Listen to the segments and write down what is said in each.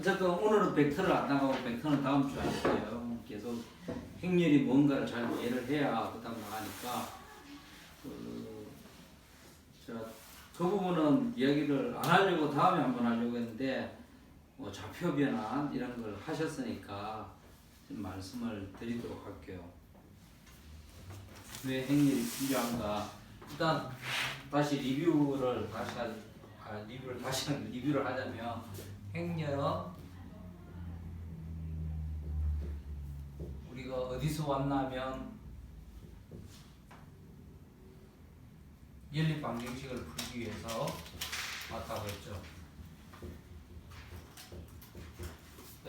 어쨌든 오늘은 벡터를 안 나가고 벡터는 다음 주에 할 거예요. 계속 행렬이 뭔가를 잘 이해를 해야 그다음 나가니까 그 부분은 이야기를 안 하려고 다음에 한번 하려고 했는데 뭐 좌표 변환 이런 걸 하셨으니까 좀 말씀을 드리도록 할게요. 왜 행렬이 필요한가? 일단 다시 리뷰를 하자면 행렬은 우리가 어디서 왔냐면 연립 방정식을 풀기 위해서 왔다고 했죠.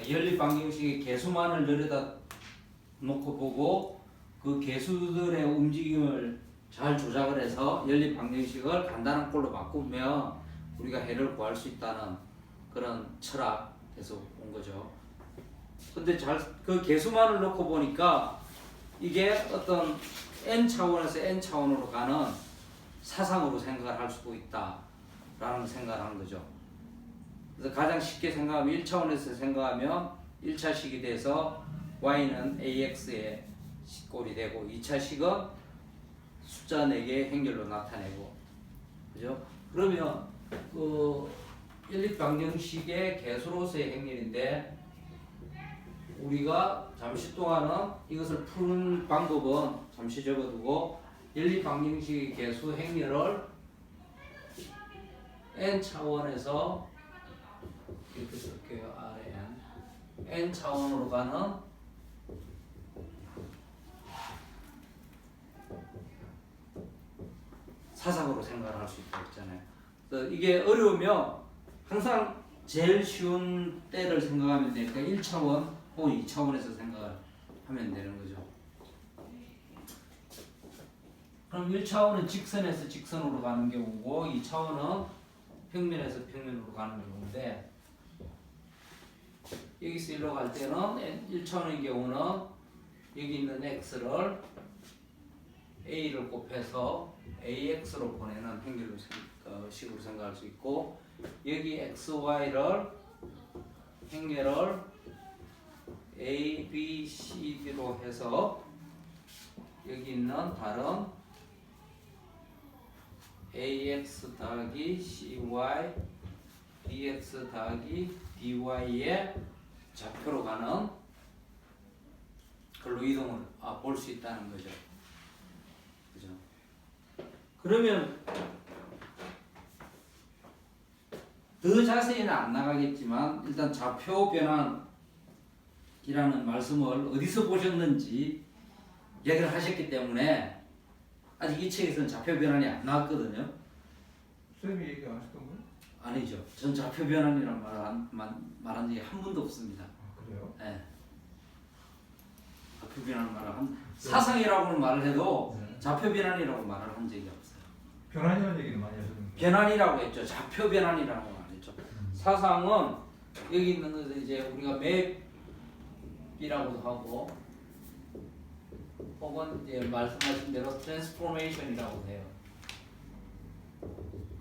연립 방정식의 개수만을 내려다 놓고 보고 그 개수들의 움직임을 잘 조작을 해서 연립 방정식을 간단한 꼴로 바꾸면 우리가 해를 구할 수 있다는 그런 철학에서 온 거죠. 근데 그 개수만을 놓고 보니까 이게 어떤 n 차원에서 n 차원으로 가는 사상으로 생각을 할 수도 있다라는 생각을 하는 거죠. 그래서 가장 쉽게 생각하면 1차원에서 생각하면 1차식이 돼서 y는 ax의 꼴이 되고 2차식은 숫자 4개의 행렬로 나타내고, 그죠? 그러면 그 연립 방정식의 개수로서의 행렬인데 우리가 잠시 동안은 이것을 푸는 방법은 잠시 적어두고 연립 방정식의 개수 행렬을 n 차원에서 이렇게 쓸게요. n 차원으로 가는 사상으로 생각을 할 수 있다고 했잖아요. 그래서 이게 어려우면 항상 제일 쉬운 때를 생각하면 되니까 1차원 혹은 2차원에서 생각을 하면 되는 거죠. 그럼 1차원은 직선에서 직선으로 가는 경우고 2차원은 평면에서 평면으로 가는 경우인데 여기서 일로 갈 때는 1차원의 경우는 여기 있는 x를 a를 곱해서 ax로 보내는 행렬로 식으로 생각할 수 있고 여기 xy를 행렬을 a, b, c, d로 해서 여기 있는 다른 ax 더하기 cy dx 더하기 dy의 좌표로 가는 걸로 이동을 볼 수 있다는 거죠. 그죠? 그러면 더 자세히는 안 나가겠지만 일단 좌표 변환이라는 말씀을 어디서 보셨는지 얘기를 하셨기 때문에 아직 이 책에서는 좌표 변환이 안 나왔거든요. 선생님이 얘기 안 하셨던 거예요? 아니죠. 전 좌표 변환이라는 말한 적이 한 번도 없습니다. 아, 그래요? 네. 좌표 변환 사상이라고는 말을 해도 좌표 변환이라고 말을 한 적이 없어요. 변환이라는 얘기를 많이 하셨는데. 변환이라고 했죠. 좌표 변환이라고 안 했죠. 사상은 여기 있는 것을 이제 우리가 맵이라고도 하고 혹은 이제 말씀하신 대로 트랜스포메이션이라고 해요.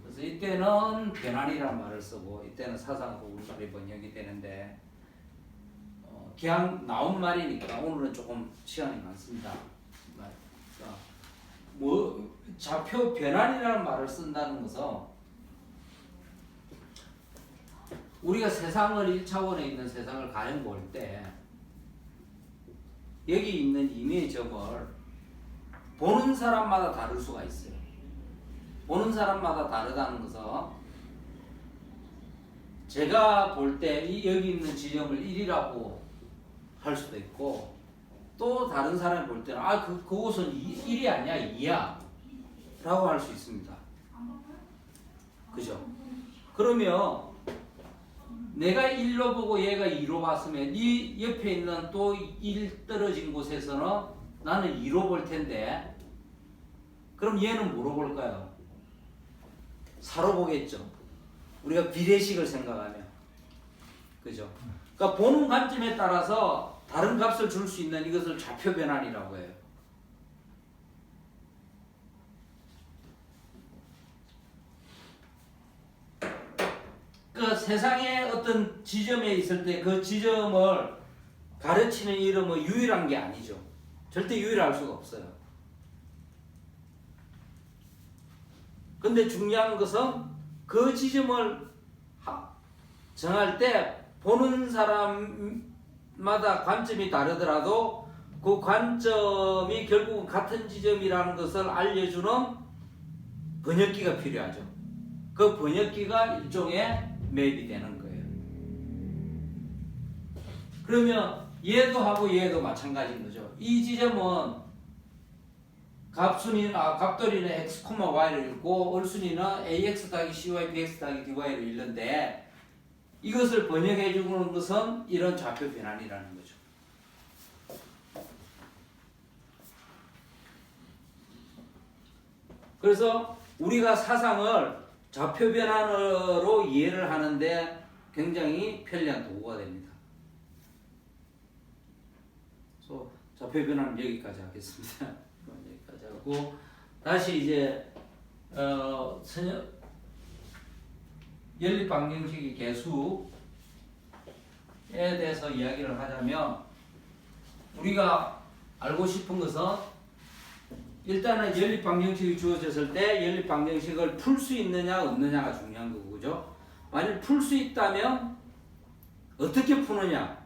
그래서 이때는 변환이라는 말을 쓰고 이때는 사상으로 우리말이 번역이 되는데 그냥 나온 말이니까 오늘은 조금 시간이 많습니다. 뭐 좌표 변환이라는 말을 쓴다는 것은 우리가 세상을 1차원에 있는 세상을 가령 볼 때 여기 있는 이미지점을 보는 사람마다 다를 수가 있어요. 보는 사람마다 다르다는 것은 제가 볼 때 여기 있는 지점을 1이라고 할 수도 있고 또 다른 사람이 볼 때는 그곳은 1이 아니야 2야 라고 할 수 있습니다. 그죠? 그러면 내가 1로 보고 얘가 2로 봤으면 이 옆에 있는 또 1 떨어진 곳에서는 나는 2로 볼 텐데 그럼 얘는 뭐로 볼까요? 4로 보겠죠. 우리가 비례식을 생각하면. 그죠? 그러니까 보는 관점에 따라서 다른 값을 줄 수 있는 이것을 좌표 변환이라고 해요. 그 세상에 어떤 지점에 있을 때 그 지점을 가르치는 이름은 유일한 게 아니죠. 절대 유일할 수가 없어요. 근데 중요한 것은 그 지점을 정할 때 보는 사람마다 관점이 다르더라도 그 관점이 결국은 같은 지점이라는 것을 알려주는 번역기가 필요하죠. 그 번역기가 일종의 맵이 되는 거예요. 그러면 얘도 하고 얘도 마찬가지인 거죠. 이 지점은 갑돌이는 x, y를 읽고 얼순이는 ax 더하기 cy, bx 더하기 dy를 읽는데 이것을 번역해 주는 것은 이런 좌표 변환이라는 거죠. 그래서 우리가 사상을 좌표 변환으로 이해를 하는데 굉장히 편리한 도구가 됩니다. 그래서 좌표 변환은 여기까지 하겠습니다. 여기까지 하고 다시 이제 연립 방정식의 개수에 대해서 이야기를 하자면 우리가 알고 싶은 것은 일단은 연립 방정식이 주어졌을 때 연립 방정식을 풀 수 있느냐 없느냐가 중요한 거고, 그죠? 만약 풀 수 있다면 어떻게 푸느냐,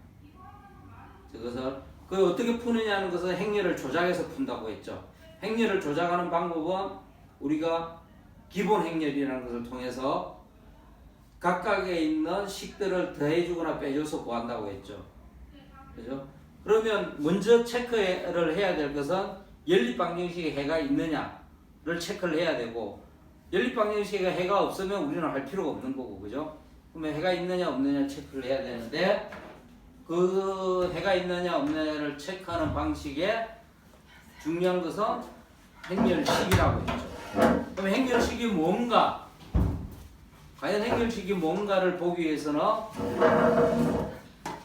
그것을 어떻게 푸느냐는 것은 행렬을 조작해서 푼다고 했죠. 행렬을 조작하는 방법은 우리가 기본 행렬이라는 것을 통해서 각각에 있는 식들을 더해주거나 빼줘서 구한다고 했죠. 그죠? 그러면 먼저 체크를 해야 될 것은 연립방정식에 해가 있느냐를 체크를 해야 되고, 연립방정식에 해가 없으면 우리는 할 필요가 없는 거고, 그죠? 그러면 해가 있느냐 없느냐 체크를 해야 되는데, 그 해가 있느냐 없느냐를 체크하는 방식에 중요한 것은 행렬식이라고 했죠. 그럼 행렬식이 뭔가? 과연 행렬식이 뭔가를 보기 위해서는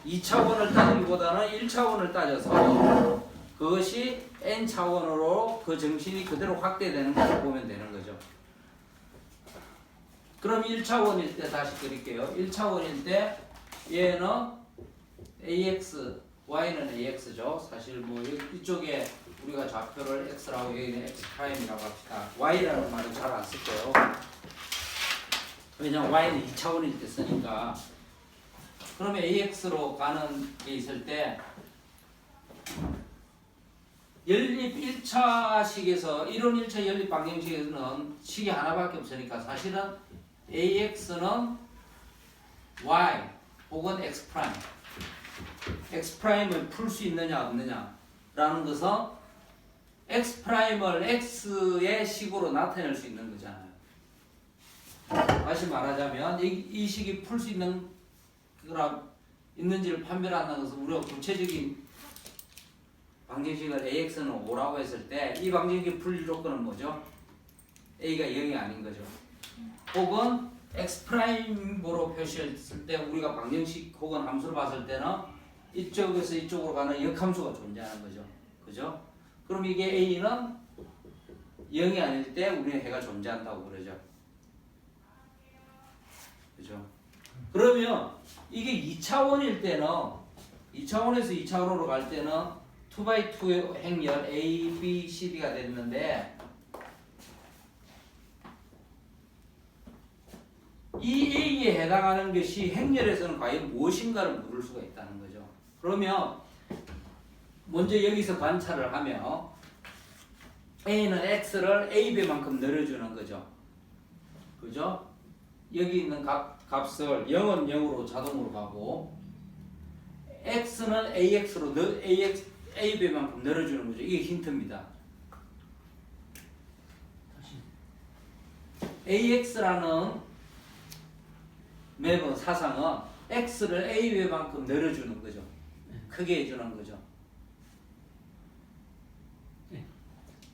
2차원을 따지기보다는 1차원을 따져서 그것이 n차원으로 그 정신이 그대로 확대되는 것을 보면 되는 거죠. 그럼 1차원일 때 다시 그릴게요. 1차원일 때 얘는 ax, y는 ax죠. 사실 뭐 이쪽에 우리가 좌표를 x라고 여기는 x'이라고 합시다. y라는 말은 잘 안 쓸 거예요. 왜냐면 y는 2차원일 때 쓰니까. 그러면 ax로 가는 게 있을 때 연립 1차식에서 이론 1차 연립 방정식에서는 식이 하나밖에 없으니까 사실은 ax는 y 혹은 x 프라임, x 프라임을 풀 수 있느냐 없느냐라는 것은 x 프라임을 x의 식으로 나타낼 수 있는 거잖아요. 다시 말하자면 이 식이 풀 수 있는 거라 있는지를 판별한다는 것은 우리가 구체적인 방정식을 ax는 5라고 했을 때 이 방정식의 풀 조건은 뭐죠? a가 0이 아닌 거죠. 혹은 x 프라임으로 표시했을 때 우리가 방정식 혹은 함수를 봤을 때는 이쪽에서 이쪽으로 가는 역함수가 존재하는 거죠. 그죠? 그럼 이게 a는 0이 아닐 때 우리는 해가 존재한다고 그러죠. 그죠? 그러면 이게 2차원일 때는 2차원에서 2차원으로 갈 때는 2x2의 행렬 A, B, C, D가 됐는데 이 A에 해당하는 것이 행렬에서는 과연 무엇인가를 물을 수가 있다는 거죠. 그러면 먼저 여기서 관찰을 하면 A는 X를 A배만큼 늘어주는 거죠. 그죠? 여기 있는 값을 0은 0으로 자동으로 가고 X는 AX로 A배만큼 늘어주는 거죠. 이게 힌트입니다. AX라는 맵은 사상은 X를 A배만큼 늘어주는 거죠. 크게 해주는 거죠.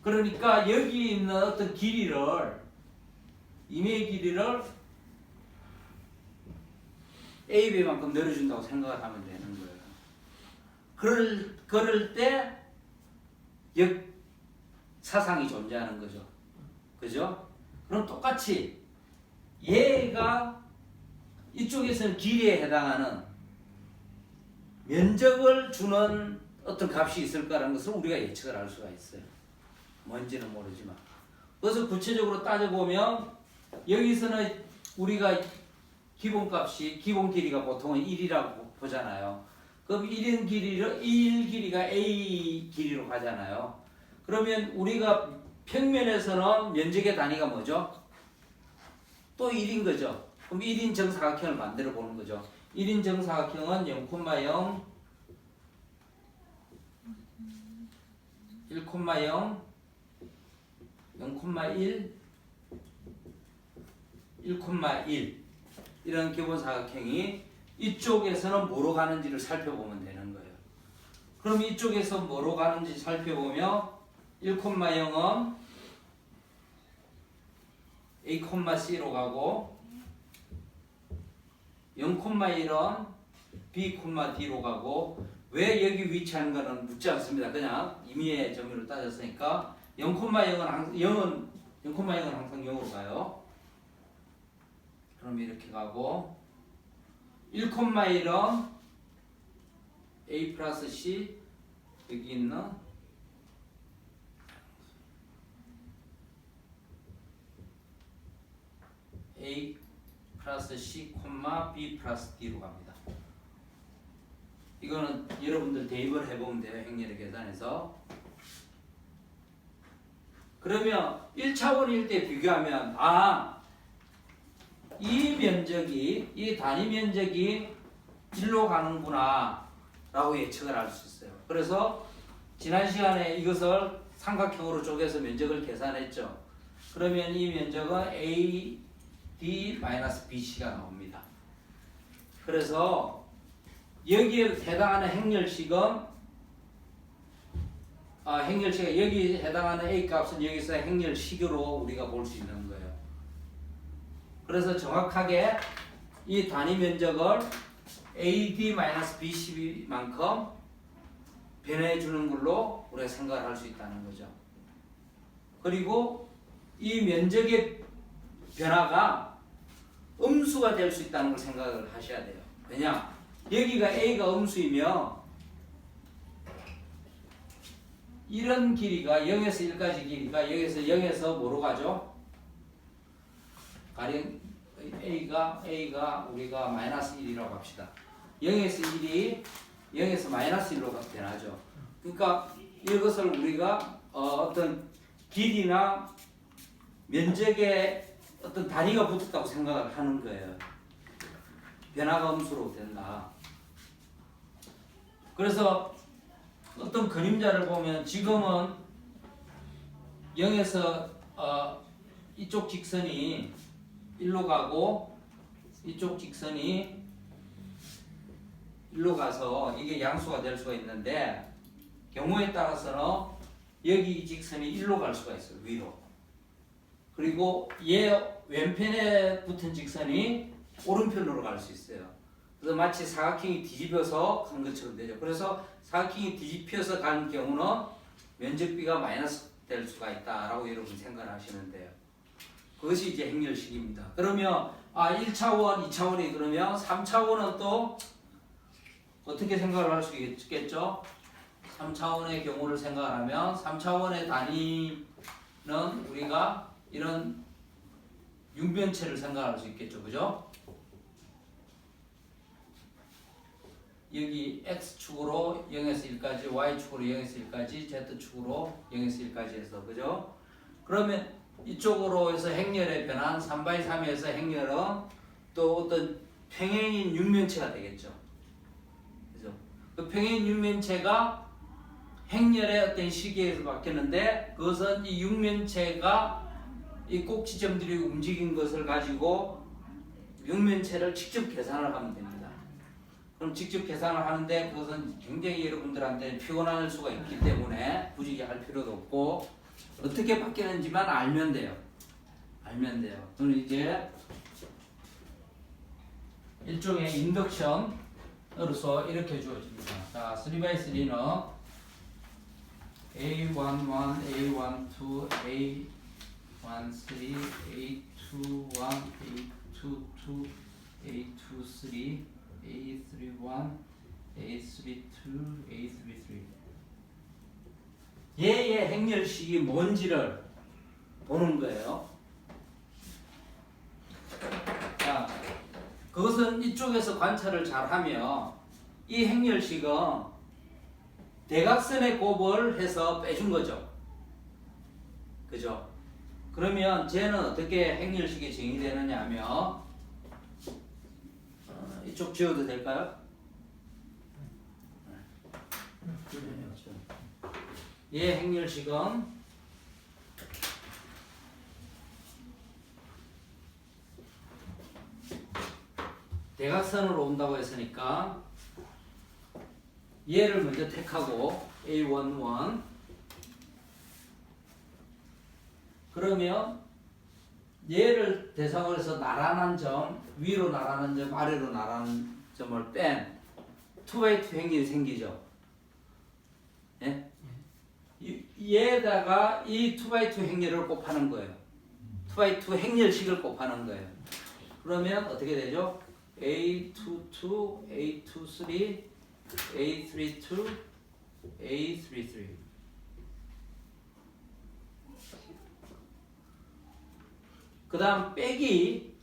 그러니까 여기 있는 어떤 길이를 임의의 길이를 A배만큼 늘어준다고 생각을 하면 되는 거예요. 그럴 때 역사상이 존재하는 거죠. 그죠? 그럼 똑같이 얘가 이쪽에서는 길이에 해당하는 면적을 주는 어떤 값이 있을 거라는 것을 우리가 예측을 할 수가 있어요. 뭔지는 모르지만. 그래서 구체적으로 따져보면 여기서는 우리가 기본값이 기본 길이가 보통은 1이라고 보잖아요. 그럼 1인 길이를 1 길이가 A 길이로 가잖아요. 그러면 우리가 평면에서는 면적의 단위가 뭐죠? 또 1인 거죠. 그럼 1인 정사각형을 만들어 보는 거죠. 1인 정사각형은 0,0 1,0 0,1 1,1 이런 기본 사각형이 이쪽에서는 뭐로 가는지를 살펴보면 되는 거예요. 그럼 이쪽에서 뭐로 가는지 살펴보면 1,0은 A, C로 가고 0,1은 B, D로 가고 왜 여기 위치하는 거는 묻지 않습니다. 그냥 임의의 점유를 따졌으니까 0,0은 항상 0으로 가요. 그럼 이렇게 가고 1,1은 A 플러스 C 여기 있는 A 플러스 C, B 플러스 D로 갑니다. 이거는 여러분들 대입을 해보면 돼요. 행렬의 계산에서. 그러면 1차원일 때 비교하면 이 면적이 이 단위 면적이 1로 가는구나 라고 예측을 할 수 있어요. 그래서 지난 시간에 이것을 삼각형으로 쪼개서 면적을 계산했죠. 그러면 이 면적은 AD-BC가 나옵니다. 그래서 여기에 해당하는 행렬식은 행렬식이 여기 해당하는 A 값은 여기서 행렬식으로 우리가 볼 수 있는 거예요. 그래서 정확하게 이 단위 면적을 AD-BC만큼 변해 주는 걸로 우리가 생각을 할 수 있다는 거죠. 그리고 이 면적의 변화가 음수가 될 수 있다는 걸 생각을 하셔야 돼요. 왜냐? 여기가 A가 음수이면 이런 길이가 0에서 1까지 길이가 여기서 0에서 뭐로 가죠? 가령 A가 우리가 마이너스 1이라고 합시다. 0에서 1이 0에서 마이너스 1로 변하죠. 그러니까 이것을 우리가 어떤 길이나 면적에 어떤 단위가 붙었다고 생각을 하는 거예요. 변화가 음수로 된다. 그래서 어떤 그림자를 보면 지금은 0에서 이쪽 직선이 1로 가고 이쪽 직선이 1로 가서 이게 양수가 될 수가 있는데 경우에 따라서는 여기 이 직선이 1로 갈 수가 있어요. 위로. 그리고 얘 왼편에 붙은 직선이 오른편으로 갈 수 있어요. 그래서 마치 사각형이 뒤집어서 간 것처럼 되죠. 그래서 사각형이 뒤집혀서 간 경우는 면적비가 마이너스 될 수가 있다라고 여러분 생각을 하시면 돼요. 그것이 이제 행렬식입니다. 그러면 1차원, 2차원이 그러면 3차원은 또 어떻게 생각을 할 수 있겠죠? 3차원의 경우를 생각하면 3차원의 단위는 우리가 이런 육면체를 생각할 수 있겠죠. 그죠? 여기 X축으로 0에서 1까지, Y축으로 0에서 1까지, Z축으로 0에서 1까지 해서, 그죠? 그러면 이쪽으로 해서 행렬의 변한 3x3에서 행렬은 또 어떤 평행인 육면체가 되겠죠. 그죠? 그 평행인 육면체가 행렬의 어떤 시기에서 바뀌었는데 그것은 이 육면체가 이 꼭지점들이 움직인 것을 가지고 육면체를 직접 계산을 하면 됩니다. 그럼 직접 계산을 하는데 그것은 굉장히 여러분들한테 피곤할 수가 있기 때문에 굳이 할 필요도 없고 어떻게 바뀌는지만 알면 돼요. 그럼 이제 일종의 인덕션으로서 이렇게 주어집니다. 자, 3x3는 A11, A12, A13, A21, A22, A23, A31, A32, A33. 얘의 행렬식이 뭔지를 보는 거예요. 자, 그것은 이쪽에서 관찰을 잘하면 이 행렬식은 대각선의 곱을 해서 빼준 거죠. 그죠? 그러면 쟤는 어떻게 행렬식이 정의되느냐 하면 이쪽 지워도 될까요? 얘 행렬식은 대각선으로 온다고 했으니까 얘를 먼저 택하고 A11 그러면 얘를 대상으로 해서 나란한 점, 위로 나란한 점, 아래로 나란한 점을 뺀 2x2 행렬이 생기죠. 예? 얘에다가 이 2x2 행렬을 곱하는 거예요. 2x2 행렬식을 곱하는 거예요. 그러면 어떻게 되죠? A22, A23, A32, A33. 그 다음 빼기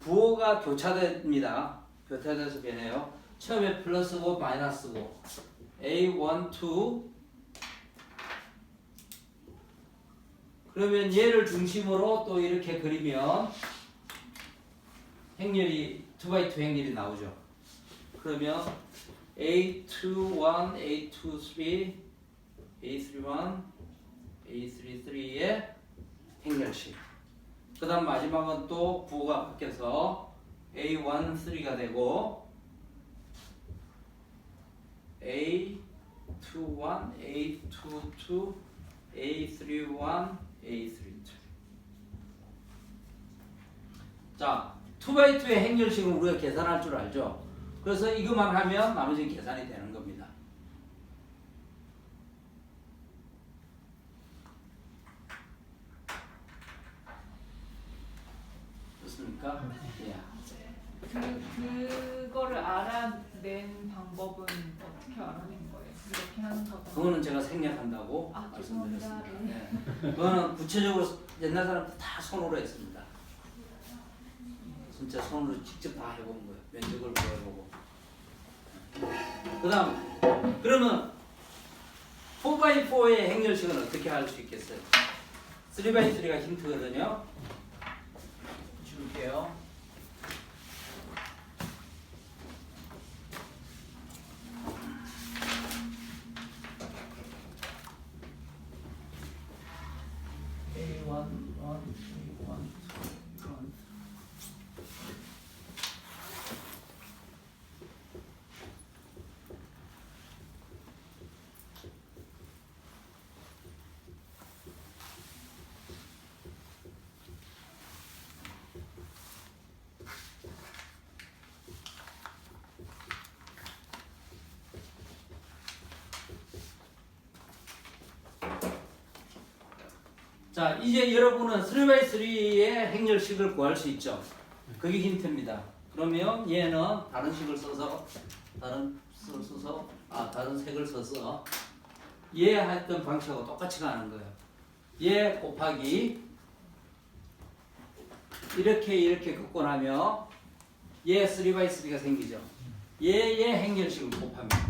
부호가 교차됩니다. 교차돼서 변해요. 처음에 플러스고 마이너스고 A12 그러면 얘를 중심으로 또 이렇게 그리면 행렬이 2x2 행렬이 나오죠. 그러면 A21, A23, A31, A33의 행렬식. 그 다음 마지막은 또 부호가 바뀌어서 A13가 되고 A21, A22, A31, A32. 자, 2x2의 행렬식은 우리가 계산할 줄 알죠? 그래서 이것만 하면 나머지는 계산이 되는 겁니다. 그렇습니까? 예. 그거를 알아낸 방법은 어떻게 알아낸 거예요? 이렇게 하는 거다. 그거는 제가 생략한다고 아, 말씀드렸습니다. 죄송합니다. 네. 그거는 구체적으로 옛날 사람들 다 손으로 했습니다. 진짜 손으로 직접 다 해본 거예요. 면적을 구해보고. 그 다음, 그러면 4x4의 행렬식은 어떻게 할 수 있겠어요? 3x3가 힌트거든요. 줄게요. A1, 1, A1, 2, 1. 자, 이제 여러분은 3x3의 행렬식을 구할 수 있죠. 그게 힌트입니다. 그러면 얘는 다른 식을 써서 다른 색을 써서 얘 했던 방식하고 똑같이 가는 거예요. 얘 곱하기 이렇게 긋고 나면 얘 3x3가 생기죠. 얘의 행렬식을 곱합니다.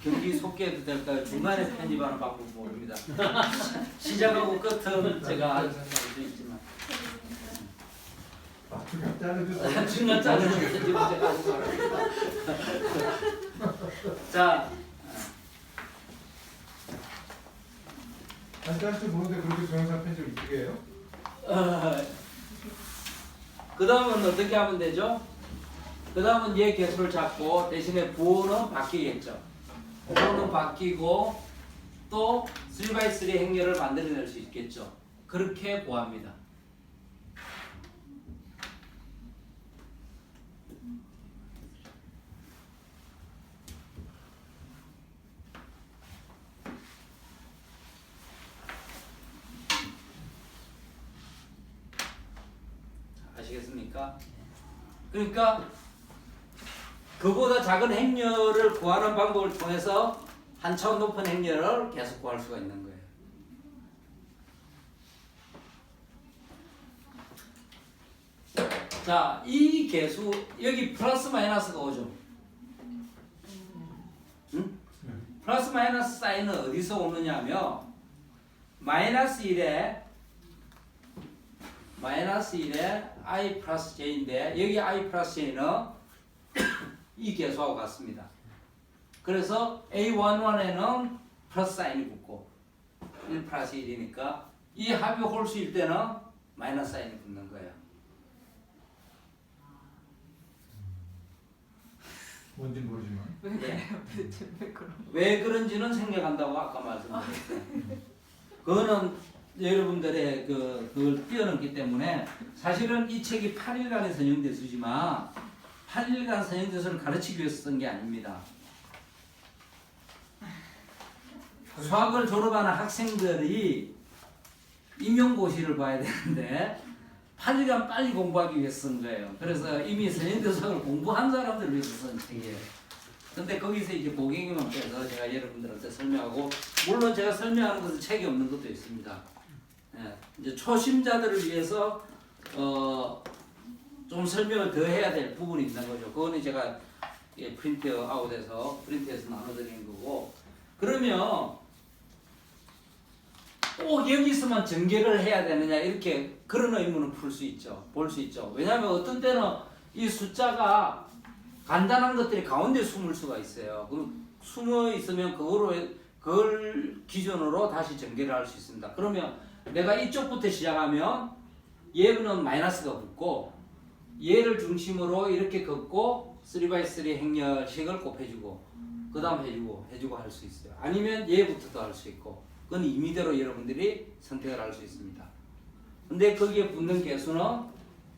경기 속개해도 될까요? 중간에 편집하는 방법 모릅니다. 시작하고 끝은 제가 알수 있지만 중간 자르주세요. 중간 자르는 편집은 제가 하지 말합니다. 자, 할줄 모르는데 그렇게 동영상 편집을 이쁘게 해요? 그 다음은 어떻게 하면 되죠? 그 다음은 얘 개수를 잡고 대신에 부호는 바뀌겠죠. 부호는 바뀌고 또 3x3 행렬을 만들어낼 수 있겠죠. 그렇게 구합니다. 아시겠습니까? 그러니까 그보다 작은 행렬을 구하는 방법을 통해서 한 차원 높은 행렬을 계속 구할 수가 있는 거예요. 자, 이 개수 여기 플러스 마이너스가 오죠. 응? 플러스 마이너스 사인은 어디서 오느냐면 마이너스 1에 i 플러스 j인데 여기 i 플러스 j는 이 개수하고 같습니다. 그래서 a11에는 플러스 사인이 붙고 1 플러스 1이니까 이 합이 홀수일 때는 마이너스 사인이 붙는 거예요. 뭔진 모르지만. 왜 그래요? 도대체 왜 그런 거? 왜 그런지는 생략한다고 아까 말씀드렸어요. 그거는 여러분들의 그걸 뛰어넘기 때문에 사실은 이 책이 8일간의 선형대수지만 8일간 선형대수를 가르치기 위해서 쓴 게 아닙니다. 수학을 졸업하는 학생들이 임용고시를 봐야 되는데 8일간 빨리 공부하기 위해서 쓴 거예요. 그래서 이미 선형대수학을 공부한 사람들을 위해서 쓴 책이에요. 근데 거기서 이제 고객님만 빼서 제가 여러분들한테 설명하고, 물론 제가 설명하는 것은 책이 없는 것도 있습니다. 예, 이제 초심자들을 위해서 좀 설명을 더 해야 될 부분이 있는 거죠. 그거는 제가 프린트 아웃해서 프린트해서 나눠드리는 거고. 그러면 꼭 여기서만 전개를 해야 되느냐, 이렇게 그런 의문을 풀 수 있죠. 볼 수 있죠. 왜냐하면 어떤 때는 이 숫자가 간단한 것들이 가운데 숨을 수가 있어요. 그럼 숨어 있으면 그걸 기준으로 다시 전개를 할 수 있습니다. 그러면 내가 이쪽부터 시작하면 얘는 마이너스가 붙고 얘를 중심으로 이렇게 긋고 3x3 행렬식을 곱해주고 그 다음 해주고 할 수 있어요. 아니면 얘부터도 할 수 있고, 그건 임의대로 여러분들이 선택을 할 수 있습니다. 근데 거기에 붙는 개수는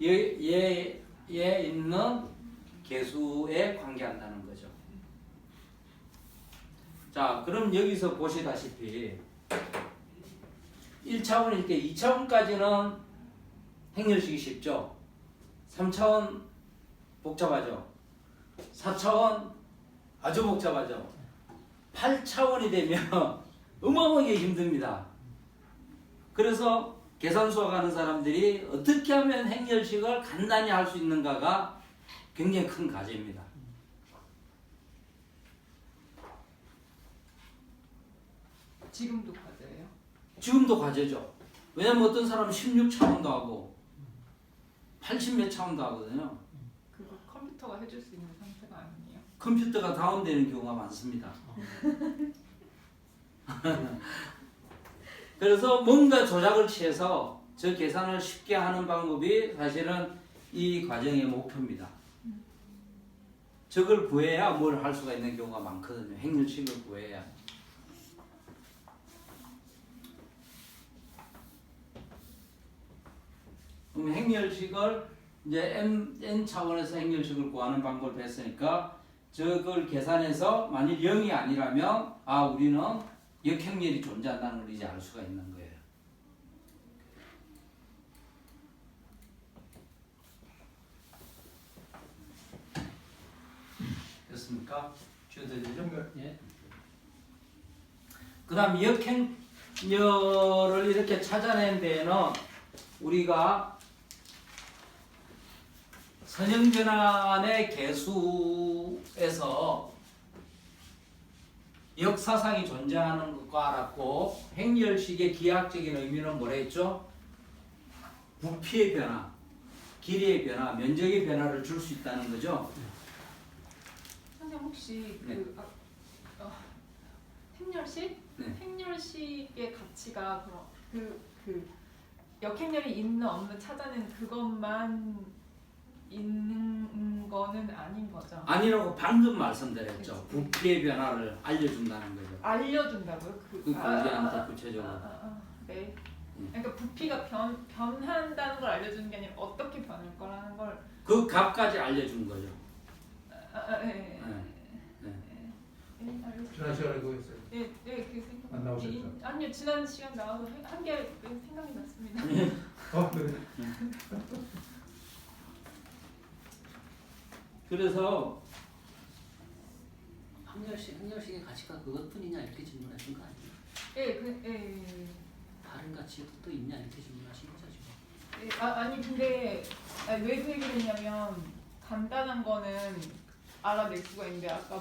얘에 있는 개수에 관계한다는 거죠. 자, 그럼 여기서 보시다시피 1차원일 때 2차원까지는 행렬식이 쉽죠. 3차원 복잡하죠. 4차원 아주 복잡하죠. 8차원이 되면 어마어마하게 힘듭니다. 그래서 계산 수학하는 사람들이 어떻게 하면 행렬식을 간단히 할 수 있는가가 굉장히 큰 과제입니다. 지금도 과제예요? 지금도 과제죠. 왜냐면 어떤 사람은 16차원도 하고 80 몇 차원도 하거든요. 그거 컴퓨터가 해줄 수 있는 상태가 아니에요? 컴퓨터가 다운되는 경우가 많습니다. 그래서 뭔가 조작을 취해서 저 계산을 쉽게 하는 방법이 사실은 이 과정의 목표입니다. 저걸 구해야 뭘 할 수가 있는 경우가 많거든요. 행렬식을 구해야. 그럼 행렬식을 이제 n 차원에서 행렬식을 구하는 방법을 했으니까 저걸 계산해서 만일 0이 아니라면 우리는 역행렬이 존재한다는 걸 이제 알 수가 있는 거예요. 됐습니까? 지워드리죠? 예. 그 다음 역행렬을 이렇게 찾아낸 데에는 우리가 선형변환의 개수에서 역사상이 존재하는 것과 알았고, 행렬식의 기하학적인 의미는 뭐라 했죠? 부피의 변화, 길이의 변화, 면적의 변화를 줄 수 있다는 거죠. 선생님 혹시 네. 행렬식 네. 행렬식의 가치가 그럼 그 역행렬이 있는 없는 찾아낸 그것만 있는 거는 아닌 거죠. 아니라고 방금 말씀드렸죠. 부피의 변화를 알려준다는 거죠. 알려준다고요? 우리한테 구체적으로. 네. 그러니까 부피가 변한다는 걸 알려주는 게 아니라 어떻게 변할 거라는 걸. 그 값까지 알려준 거죠. 네. 지난 시간에 그거 했어요. 네, 그 생각. 안 나오셨죠? 아니요, 지난 시간 나와서 한개 생각이 났습니다. 그래. 그래서 행렬식의 가치가 그것뿐이냐 이렇게 질문하신 거 아니에요? 예. 다른 가치도 또 있냐 이렇게 질문하신 거죠 지금? 예, 아니 근데 왜 그 얘기를 했냐면 간단한 거는 알아낼 수가 있는데 아까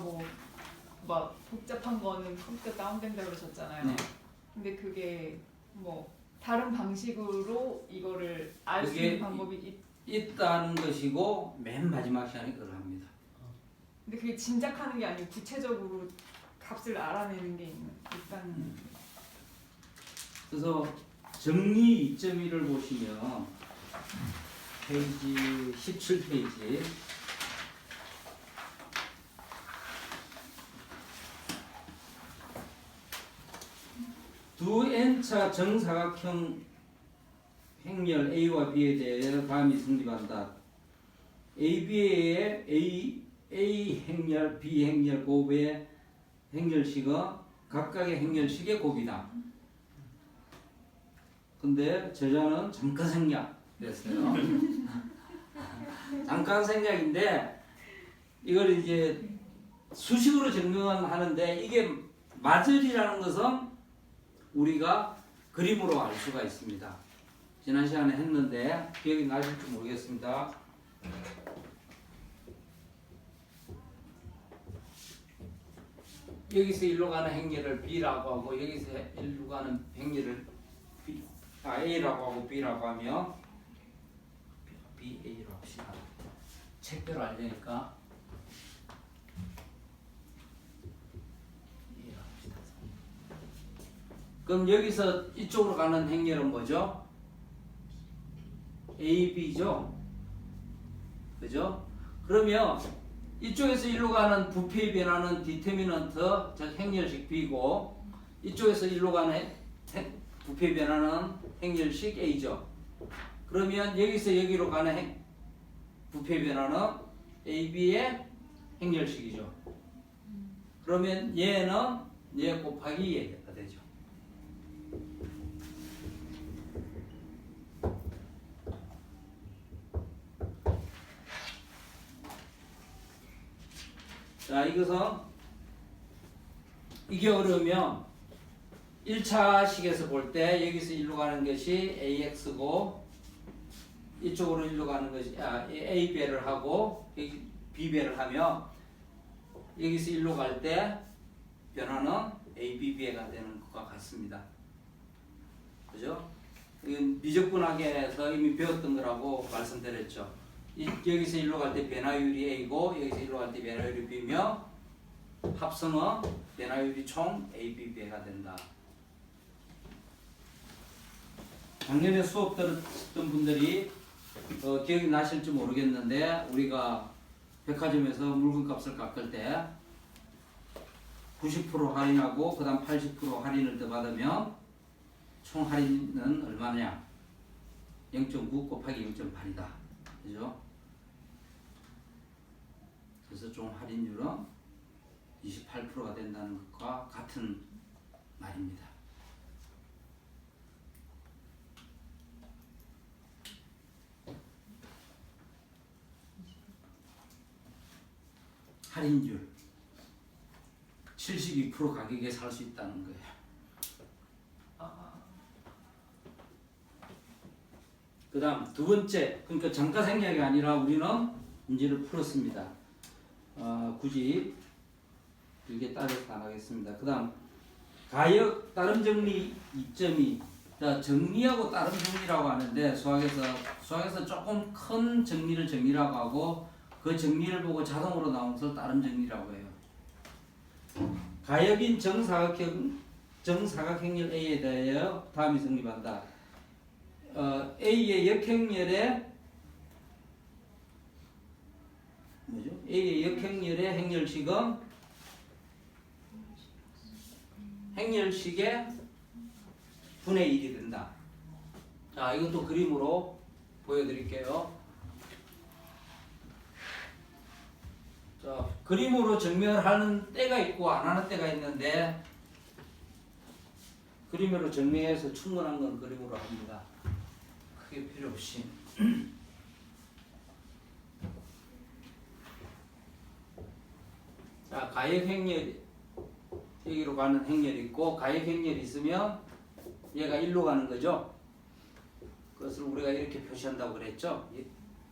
막 복잡한 거는 컴퓨터 다운된다고 그러셨잖아요. 네. 근데 그게 뭐 다른 방식으로 이거를 알 수 그게 있는 방법이 있다는 것이고 맨 마지막 시간에 그걸 합니다. 근데 그게 짐작하는 게 아니고 구체적으로 값을 알아내는 게 있다는. 그래서 정리 2.1을 보시면 페이지 17페이지 두 n차 정사각형 행렬 A와 B에 대해 다음이 성립한다. AB의 A 행렬, B 행렬 곱의 행렬식은 각각의 행렬식의 곱이다. 근데 저자는 잠깐 생략 됐어요. 잠깐 생략인데 이걸 이제 수식으로 증명은 하는데 이게 마절이라는 것은 우리가 그림으로 알 수가 있습니다. 지난 시간에 했는데 기억이 나실지 모르겠습니다. 여기서 일로 가는 행렬을 B라고 하고 여기서 일로 가는 행렬을 A라고 하고 B라고 하면 BA로 합시다. 책대로 알려니까 A로 합시다. 그럼 여기서 이쪽으로 가는 행렬은 뭐죠? AB죠? 그죠? 그러면 이쪽에서 일로 가는 부피의 변화는 디터미넌트, 즉 행렬식 B고 이쪽에서 일로 가는 부피의 변화는 행렬식 A죠. 그러면 여기서 여기로 가는 부피의 변화는 AB의 행렬식이죠. 그러면 얘는 얘 곱하기 얘가 되죠. 자, 이것은 이게 어려우면 1차식에서 볼 때 여기서 일로 가는 것이 AX고 이쪽으로 일로 가는 것이 A배를 하고 여기 B배를 하면 여기서 일로 갈 때 변화는 AB배가 되는 것과 같습니다. 그죠? 이건 미적분학에서 이미 배웠던 거라고 말씀드렸죠. 여기서 일로 갈 때 변화율이 A고 여기서 일로 갈 때 변화율이 B며 합성은 변화율이 총 AB배가 된다. 작년에 수업 들었던 분들이 기억이 나실지 모르겠는데 우리가 백화점에서 물건값을 깎을 때 90% 할인하고 그 다음 80% 할인을 더 받으면 총 할인은 얼마냐? 0.9 곱하기 0.8이다. 그죠? 그래서 총 할인율은 28%가 된다는 것과 같은 말입니다. 할인율 72% 가격에 살 수 있다는 거예요. 그 다음 두 번째, 그러니까 잠깐 생략이 아니라 우리는 문제를 풀었습니다. 굳이 길게 따져서 안 하겠습니다. 그 다음 가역 따름 정리 2.2. 자, 정리하고 따름 정리라고 하는데 수학에서 조금 큰 정리라고 하고 그 정리를 보고 자동으로 나온 것을 따름 정리라고 해요. 가역인 정사각형 정사각행렬 A에 대하여 다음이 성립한다. A의 역행렬의 뭐죠? A의 역행렬의 행렬식은 행렬식의 분의 1이 된다. 자, 이것도 그림으로 보여드릴게요. 자, 그림으로 증명하는 때가 있고 안 하는 때가 있는데 그림으로 증명해서 충분한 건 그림으로 합니다. 크게 필요 없이. 자, 가역 행렬 여기로 가는 행렬이 있고 가역 행렬이 있으면 얘가 1로 가는 거죠. 그것을 우리가 이렇게 표시한다고 그랬죠.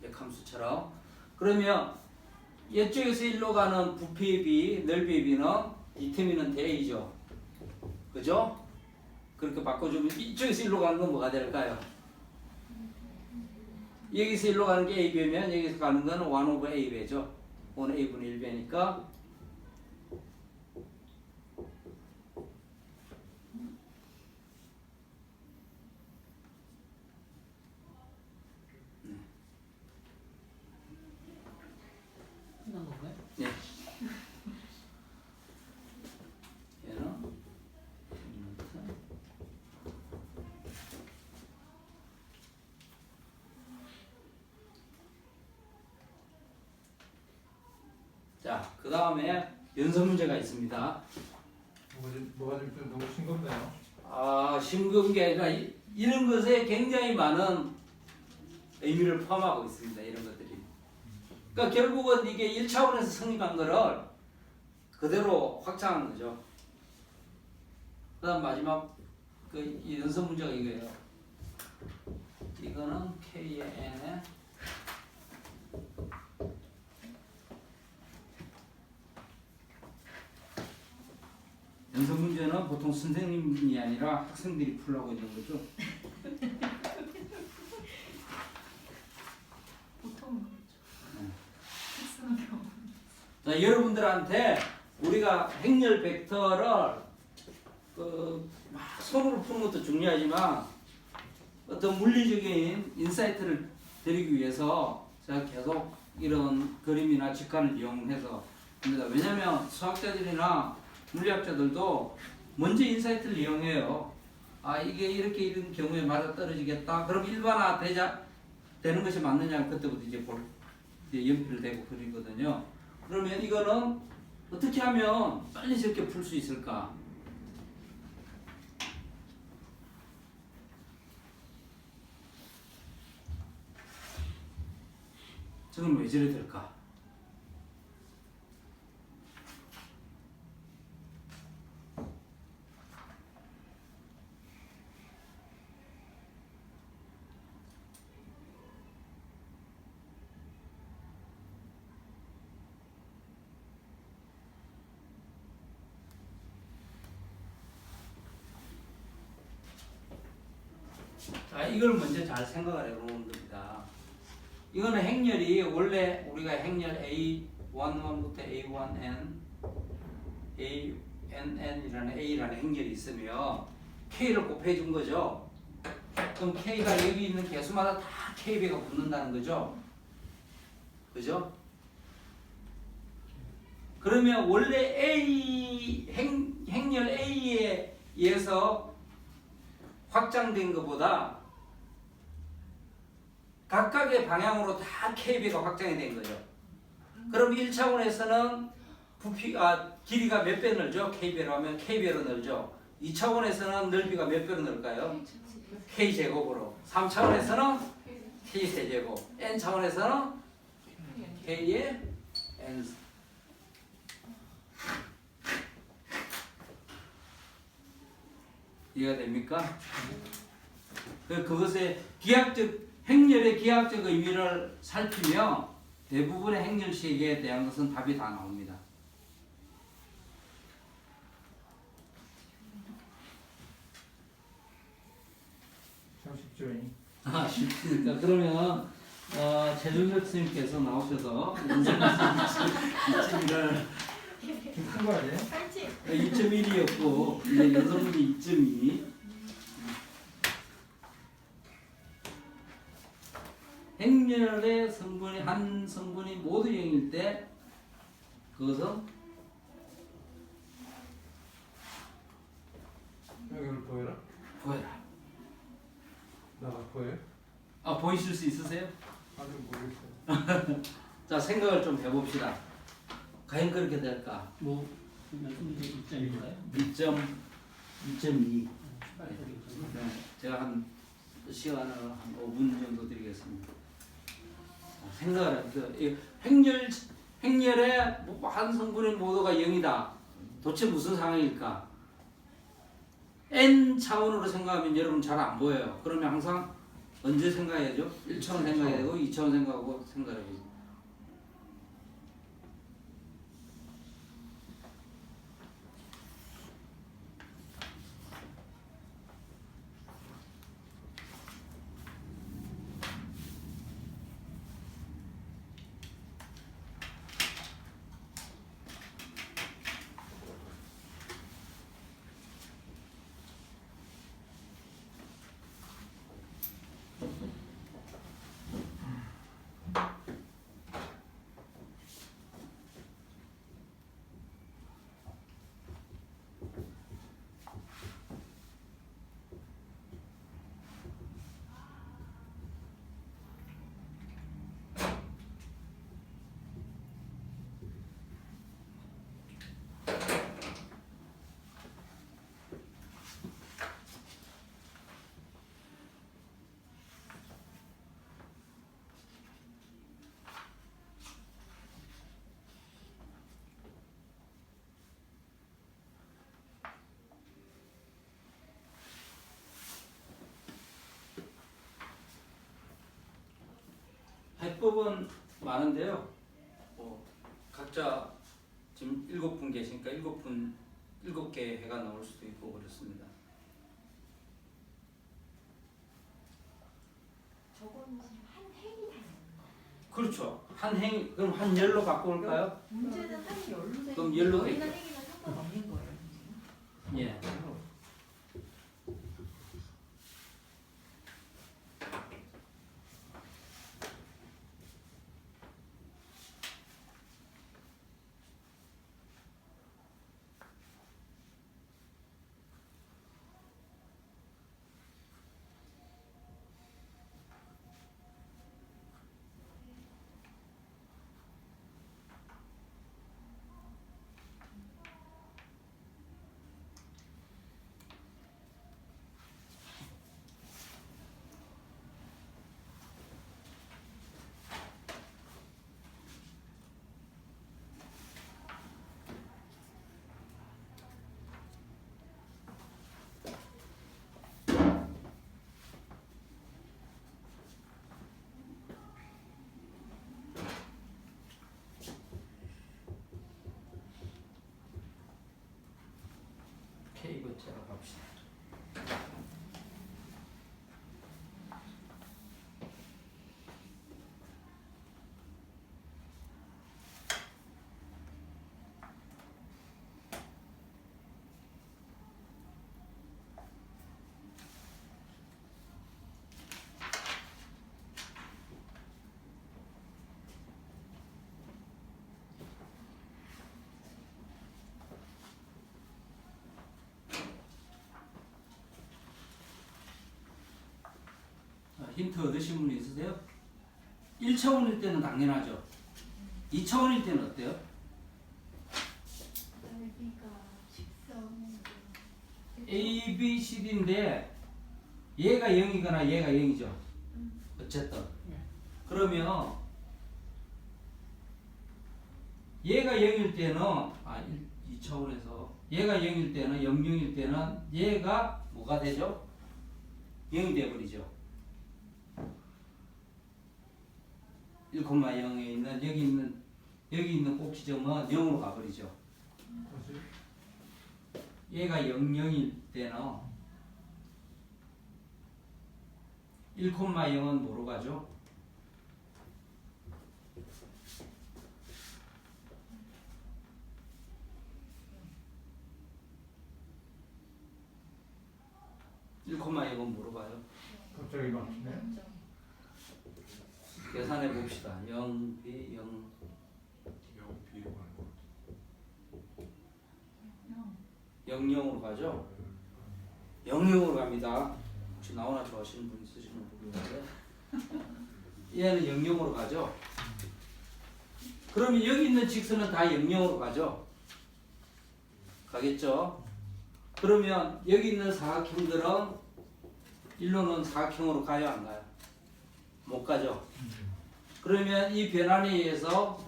역함수처럼. 그러면 이쪽에서 1로 가는 부피의 B, 넓이의 B는 디터미넌트 A죠. 그죠? 그렇게 바꿔주면 이쪽에서 1로 가는 건 뭐가 될까요? 여기서 1로 가는 게 AB면 여기서 가는 거는 1 over AB죠. 1 A분의 1B니까 끝난 건가요? 네. 얘는 자, 그 다음에 연서 문제가 있습니다. 뭐가 좀 너무 싱겁네요. 아, 싱거운 게 아니라 이런 것에 굉장히 많은 의미를 포함하고 있습니다. 이런 것들이. 그러니까 결국은 이게 1차원에서 성립한 거를 그대로 확장한 거죠. 그 다음 마지막 이 연습 문제가 이거예요. 이거는 K의 N에 연습 문제는 보통 선생님이 아니라 학생들이 풀라고 있는 거죠. 보통 자, 여러분들한테 우리가 행렬 벡터를 막 손으로 푸는 것도 중요하지만 어떤 물리적인 인사이트를 드리기 위해서 제가 계속 이런 그림이나 직관을 이용해서 합니다. 왜냐하면 수학자들이나 물리학자들도 먼저 인사이트를 이용해요. 아, 이게 이렇게 이런 경우에 맞아 떨어지겠다. 그럼 일반화 되는 것이 맞느냐 그때부터 이제 연필되고 그리거든요. 그러면 이거는 어떻게 하면 빨리 저렇게 풀 수 있을까? 저건 왜 저래 될까? 자, 이걸 먼저 잘 생각을 해보는 겁니다. 이거는 행렬이 원래 우리가 행렬 A11부터 A1N, ANN이라는 A라는 행렬이 있으면 K를 곱해준 거죠. 그럼 K가 여기 있는 개수마다 다 KB가 붙는다는 거죠. 그죠? 그러면 원래 행렬 A에 의해서 확장된 것보다 각각의 방향으로 다 KB가 확장이 된 거죠. 그럼 1차원에서는 길이가 몇 배 늘죠? KB로 하면 KB로 늘죠. 2차원에서는 넓이가 몇 배로 늘까요? K제곱으로. 3차원에서는 K세제곱. N차원에서는 K의 N. 이해가 됩니까? 그것의 행렬의 기하학적 의미를 살피며 대부분의 행렬식에 대한 것은 답이 다 나옵니다. 참 쉽죠. 아, 쉽습니까? 그러면 최준석 선생님께서 나오셔서 연습을 큰 거 아니에요? 팔찌. 2.1이었고 이제 여성분이 2.2. 행렬의 성분이 한 성분이 모두 0일 때 그것은 여기를 보여라. 보여라. 나가 보여? 아 보이실 수 있으세요? 아직 모르겠어요. 자 생각을 좀 해봅시다. 과연 그렇게 될까? 뭐 말씀드린 입장인가요? 2.2. 네, 제가 한 시간을 한 5분 정도 드리겠습니다. 자, 생각을 해보세요. 행렬의 한 성분의 모두가 0이다. 도대체 무슨 상황일까? n 차원으로 생각하면 여러분 잘 안 보여요. 그러면 항상 언제 생각해야죠? 1차원 생각해야 되고 2차원 생각하고 생각해야죠. 해법은 많은데요. 각자 지금 7분 계시니까 7개 해가 나올 수도 있고 그렇습니다. 저거는 한 행이 다른 그렇죠. 한 행, 그럼 한 열로 갖고 올까요? 문제는 한 열로 돼. 그럼 열로 열이나 돼. 행이나 상관없는 거예요. 예. K번째로 갑시다. 힌트 얻으신 분 있으세요? 1차원일 때는 당연하죠. 2차원일 때는 어때요? 넓이가 직선. A, B, C, D인데 얘가 0이거나 얘가 0이죠. 어쨌든. 그러면 얘가 0일 때는 2차원에서 얘가 0일 때는 0일 때는 얘가 뭐가 되죠? 0이 되어버리죠. 1,0에 있는 여기 있는 꼭 지점은 0으로 가버리죠. 다시. 얘가 0일 때는 1,0은 뭐로 가죠? 조금만 이거 물어봐요. 갑자기 막히네. 계산해 봅시다. 0, B, 0. 00으로 가죠? 00으로 갑니다. 혹시 나오나 좋아하시는 분 있으시면 모르겠는데 얘는 00으로 가죠? 그러면 여기 있는 직선은 다 00으로 가죠? 가겠죠? 그러면 여기 있는 사각형들은 일로는 사각형으로 가요 안 가요? 못 가죠? 그러면 이 변환에 의해서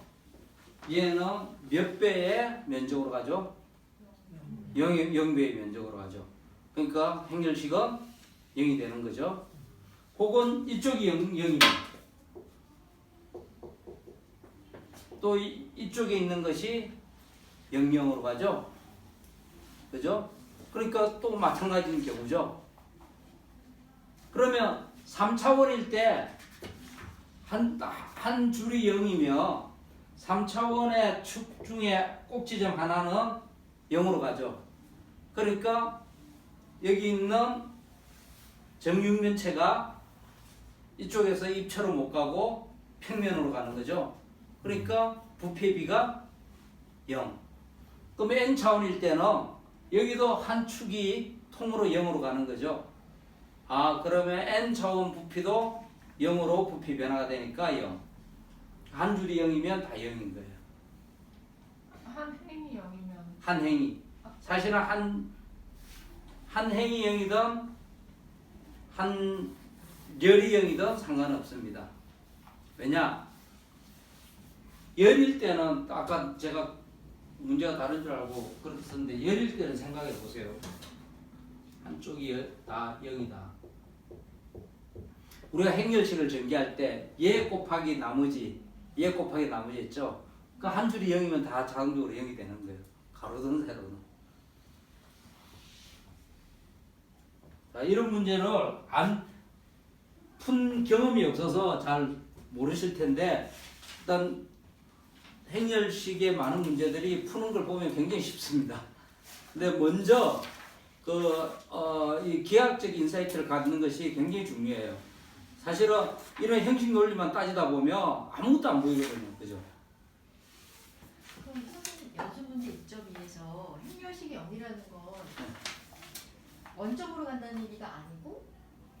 얘는 몇 배의 면적으로 가죠? 0배의 면적으로 가죠. 그러니까 행렬식은 0이 되는 거죠. 혹은 이쪽이 0이면 또 이쪽에 있는 것이 00으로 가죠. 그죠? 그러니까 또 마찬가지인 경우죠. 그러면 3차원일 때 한 줄이 0이면 3차원의 축 중에 꼭지점 하나는 0으로 가죠. 그러니까 여기 있는 정육면체가 이쪽에서 입체로 못 가고 평면으로 가는 거죠. 그러니까 부피비가 0. 그럼 n차원일 때는 여기도 한 축이 통으로 0으로 가는 거죠. 아, 그러면 n차원 부피도 0으로 부피 변화가 되니까 0. 한 줄이 0이면 다 0인 거예요. 한 행이 0이면 한 행이. 사실은 한 행이 0이든 한 열이 0이든 상관없습니다. 왜냐? 열일 때는 아까 제가 문제가 다른 줄 알고 그랬었는데 열일 때는 생각해 보세요. 한쪽이 다 0이다. 우리가 행렬식을 전개할 때 얘 곱하기 나머지 했죠? 그 한 줄이 0이면 다 자동적으로 0이 되는 거예요. 가로든 세로든. 자, 이런 문제를 안 푼 경험이 없어서 잘 모르실 텐데 일단 행렬식의 많은 문제들이 푸는 걸 보면 굉장히 쉽습니다. 근데 먼저 이 기하학적 인사이트를 갖는 것이 굉장히 중요해요. 사실은 이런 형식 논리만 따지다 보면 아무것도 안 보이거든요. 그죠? 그럼 선생님 연습 문제 2.2에서 행렬식이 0이라는 건 원점으로 간다는 얘기가 아니고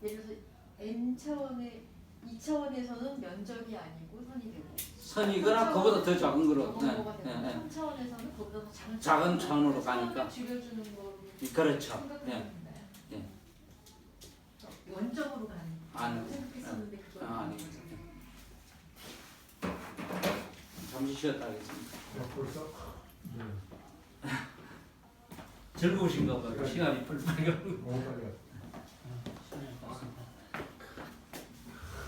예를 들어서 n차원의 2차원에서는 면적이 아니고 선이 되고 선이거나 그보다 더 작은 거로. 네, 가 되고 네, 3차원에서는 그보다 더 작은 차원으로 가니까. 줄여주는 거로 그렇죠. 생각하면 네. 된다요. 네. 원점으로 가는 아니, 거 생각했었는데 그건 아니. 아닌 거죠. 잠시 쉬었다 하겠습니다. 벌써? 네. 즐거우신가 봐요. 시간이 펄펄 가고. 너무 빨리 갔다.